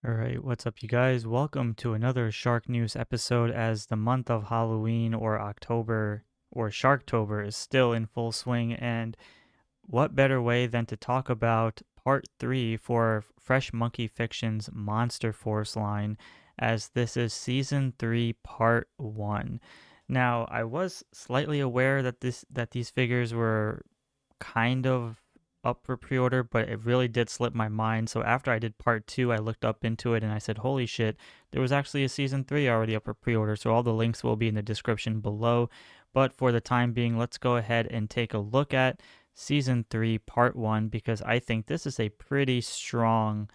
All right, what's up, you guys? Welcome to another Shark News episode as the month of Halloween or October or Sharktober is still in full swing. And what better way than to talk about part three for Fresh Monkey Fiction's Monster Force line, as this is season three, part one. Now, I was slightly aware that these figures were kind of up for pre-order, but it really did slip my mind. So after I did part two, I looked up into it and I said, holy shit, there was actually a season three already up for pre-order. So all the links will be in the description below. But for the time being, let's go ahead and take a look at season three, part one, because I think this is a pretty strong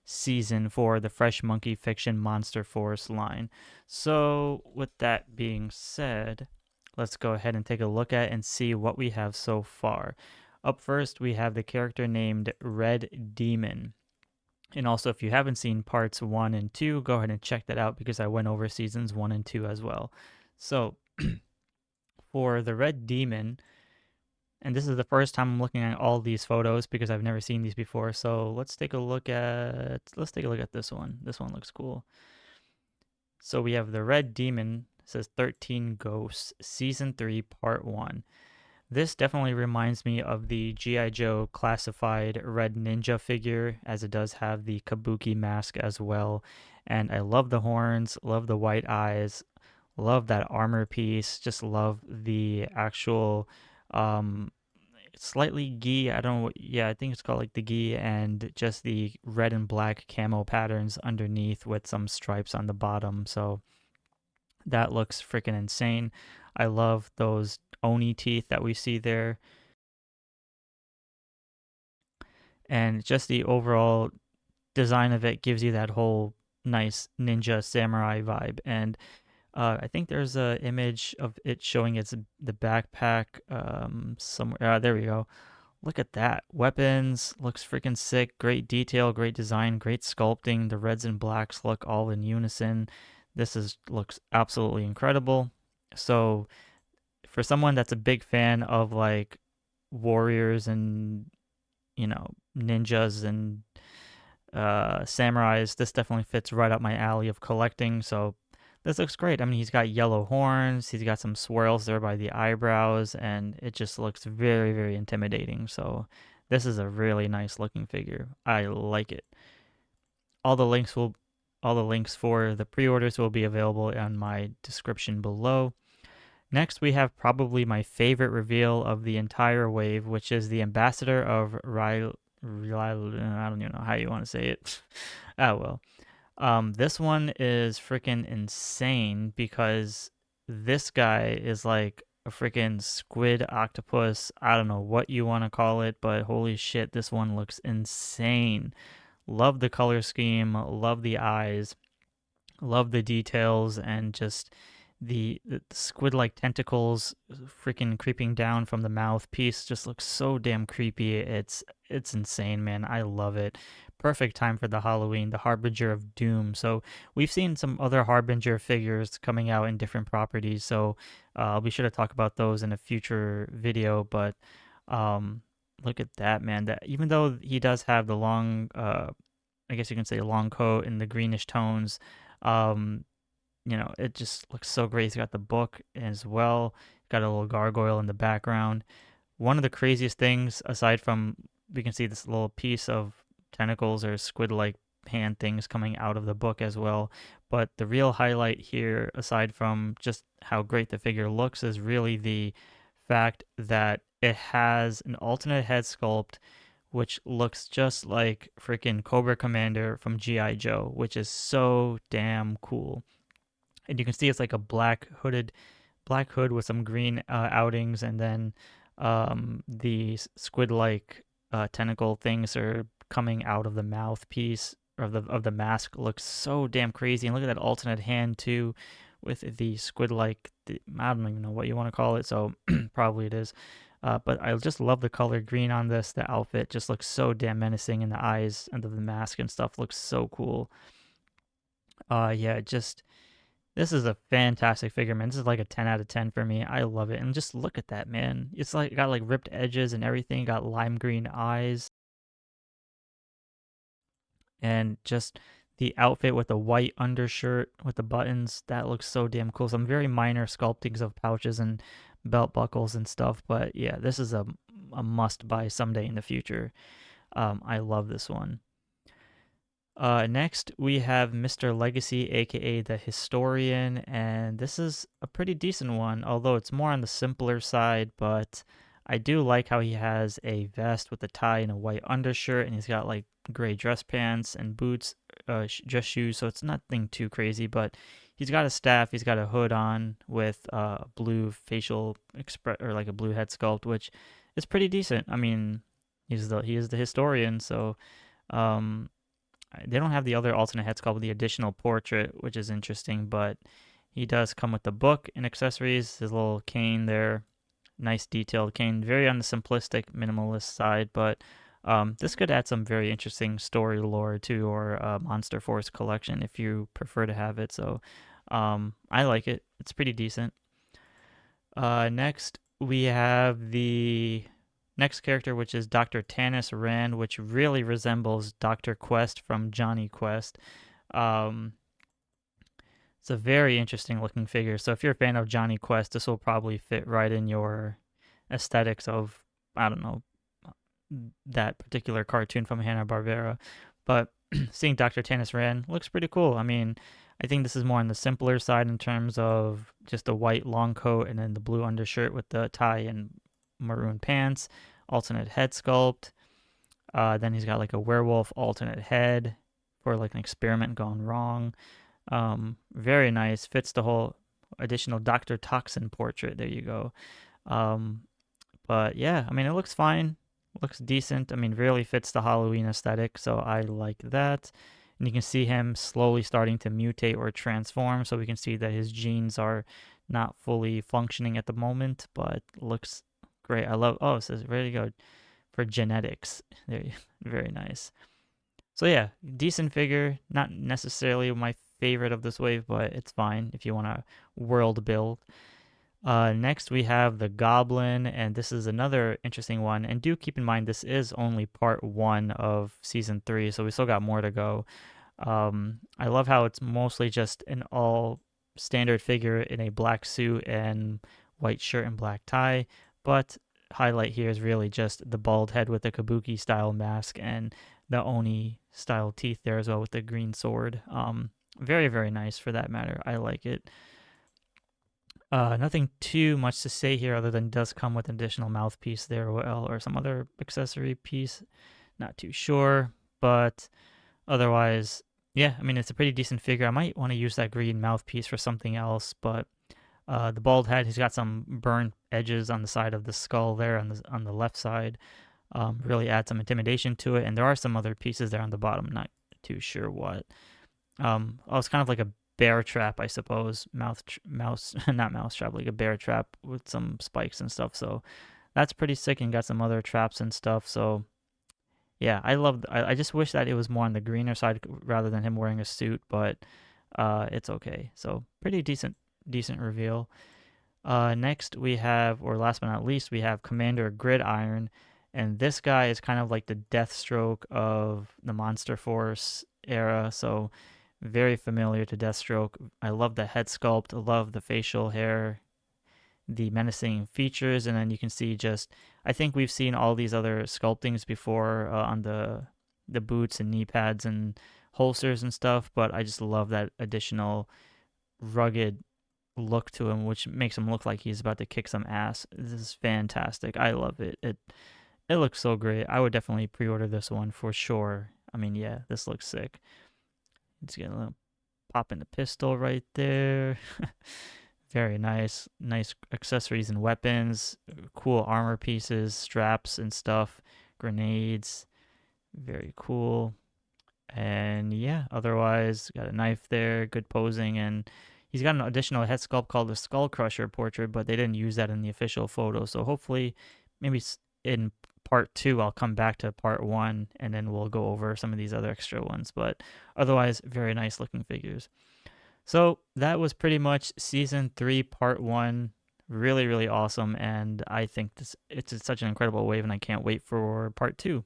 season for the Fresh Monkey Fiction Monster Force line. So with that being said, let's go ahead and take a look at and see what we have so far. Up first, we have the character named Red Demon. And also, if you haven't seen parts one and two, go ahead and check that out because I went over seasons one and two as well. So, for the Red Demon, and this is the first time I'm looking at all these photos because I've never seen these before. So let's take a look at this one. This one looks cool. So we have the Red Demon. It says 13 Ghosts, Season 3, Part 1. This definitely reminds me of the G.I. Joe classified Red Ninja figure, as it does have the Kabuki mask as well. And I love the horns, love the white eyes, love that armor piece, just love the actual um, slightly gi. I don't know what, yeah, I think it's called like the gi, and just the red and black camo patterns underneath with some stripes on the bottom. So that looks freaking insane. I love those Oni teeth that we see there. And just the overall design of it gives you that whole nice ninja samurai vibe. And I think there's a image of it showing it's the backpack somewhere. There we go. Look at that. Weapons looks freaking sick. Great detail, great design, great sculpting. The reds and blacks look all in unison. This is looks absolutely incredible. So for someone that's a big fan of like warriors and ninjas and samurais, this definitely fits right up my alley of collecting. So this looks great. I mean, he's got yellow horns, he's got some swirls there by the eyebrows, and it just looks very, very intimidating. So this is a really nice looking figure. I like it. All the links will all the links for the pre-orders will be available on my description below. Next, we have probably my favorite reveal of the entire wave, which is the ambassador of Rlyeh. I don't even know how you want to say it. Ah, well. This one is freaking insane because this guy is like a freaking squid octopus. I don't know what you want to call it, but holy shit, this one looks insane. Love the color scheme, love the eyes, love the details, and just the squid-like tentacles freaking creeping down from the mouthpiece just looks so damn creepy. It's insane, man. I love it. Perfect time for the Halloween, the Harbinger of Doom. So we've seen some other Harbinger figures coming out in different properties. So I'll be sure to talk about those in a future video. But um, look at that, man. That even though he does have the long, I guess you can say long coat and the greenish tones, um, it just looks so great. He's got the book as well. Got a little gargoyle in the background. One of the craziest things, aside from we can see this little piece of tentacles or squid-like hand things coming out of the book as well. But the real highlight here, aside from just how great the figure looks, is really the fact that it has an alternate head sculpt which looks just like freaking Cobra Commander from G.I. Joe, which is so damn cool. And you can see it's like a black hood with some green outings, and then the squid-like tentacle things are coming out of the mouthpiece or of the mask. Looks so damn crazy. And look at that alternate hand too, with the squid-like. I don't even know what you want to call it. So probably it is. But I just love the color green on this. The outfit just looks so damn menacing, and the eyes under the mask and stuff looks so cool. Yeah, just this is a fantastic figure, man. This is like a 10 out of 10 for me. I love it. And just look at that, man. It's like got like ripped edges and everything. Got lime green eyes. And just The outfit with the white undershirt with the buttons, that looks so damn cool. Some very minor sculptings of pouches and belt buckles and stuff, but yeah, this is a must buy someday in the future. I love this one. Next, we have Mr. Legacy, aka the Historian, and this is a pretty decent one, although it's more on the simpler side, but I do like how he has a vest with a tie and a white undershirt, and he's got like gray dress pants and boots, dress shoes, so it's nothing too crazy, but he's got a staff, he's got a hood on with a blue facial or like a blue head sculpt, which is pretty decent. I mean, he is the historian, so um they don't have the other alternate head sculpt with the additional portrait, which is interesting, but he does come with the book and accessories, his little cane there, nice detailed cane, very on the simplistic minimalist side, but this could add some very interesting story lore to your Monster Force collection if you prefer to have it. So I like it. It's pretty decent. Next, we have the next character, which is Dr. Tannis Rand, which really resembles Dr. Quest from Johnny Quest. Um, it's a very interesting looking figure. So if you're a fan of Johnny Quest, this will probably fit right in your aesthetics of, I don't know, that particular cartoon from Hanna-Barbera. But seeing Dr. Tannis Rand looks pretty cool. I mean, I think this is more on the simpler side in terms of just a white long coat and then the blue undershirt with the tie and maroon pants, alternate head sculpt. Then he's got like a werewolf alternate head for like an experiment gone wrong. Very nice. Fits the whole additional Dr. Toxin portrait. There you go. But yeah, I mean, it looks fine. Looks decent. I mean, really fits the Halloween aesthetic, so I like that. And you can see him slowly starting to mutate or transform, so we can see that his genes are not fully functioning at the moment, but looks great. I love, oh, it says ready to go for genetics. There, very nice. So yeah, decent figure. Not necessarily my favorite of this wave, but it's fine if you want to world build. Next, we have the Goblin, and this is another interesting one. And do keep in mind, this is only part one of season 3, so we still got more to go. I love how it's mostly just an all standard figure in a black suit and white shirt and black tie, but highlight here is really just the bald head with the kabuki style mask and the Oni style teeth there as well with the green sword. Very, very nice for that matter. I like it. Nothing too much to say here other than it does come with an additional mouthpiece there or some other accessory piece. Not too sure, but otherwise, yeah, I mean, it's a pretty decent figure. I might want to use that green mouthpiece for something else, but the bald head, he's got some burnt edges on the side of the skull there on the left side. Really add some intimidation to it, and there are some other pieces there on the bottom. Not too sure what. It's kind of like a bear trap, I suppose. Mouse, not mouse trap, like a bear trap with some spikes and stuff. So that's pretty sick, and got some other traps and stuff. So yeah, I just wish that it was more on the greener side rather than him wearing a suit, but it's okay. So pretty decent reveal. Next we have, or last but not least, we have Commander Gridiron, and this guy is kind of like the Deathstroke of the Monster Force era. So very familiar to Deathstroke. I love the head sculpt. I love the facial hair, the menacing features, and then you can see just, I think we've seen all these other sculptings before on the boots and knee pads and holsters and stuff, but I just love that additional rugged look to him, which makes him look like he's about to kick some ass. This is fantastic. I love it. It looks so great. I would definitely pre-order this one for sure. I mean, yeah, this looks sick. It's getting a little pop in the pistol right there. Very nice. Nice accessories and weapons. Cool armor pieces, straps and stuff. Grenades. Very cool. And yeah, otherwise, got a knife there. Good posing. And he's got an additional head sculpt called the Skull Crusher portrait, but they didn't use that in the official photo. So hopefully, maybe in part 2, I'll come back to part 1, and then we'll go over some of these other extra ones. But otherwise, very nice looking figures. So that was pretty much season 3, part 1. Really, really awesome, and I think it's such an incredible wave, and I can't wait for part 2.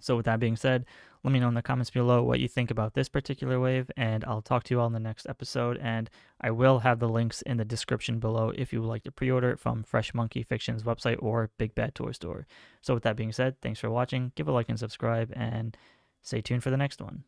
So with that being said, Let me know in the comments below what you think about this particular wave, and I'll talk to you all in the next episode. And I will have the links in the description below if you would like to pre-order it from Fresh Monkey Fiction's website or Big Bad Toy Store. So with that being said, thanks for watching, give a like and subscribe, and stay tuned for the next one.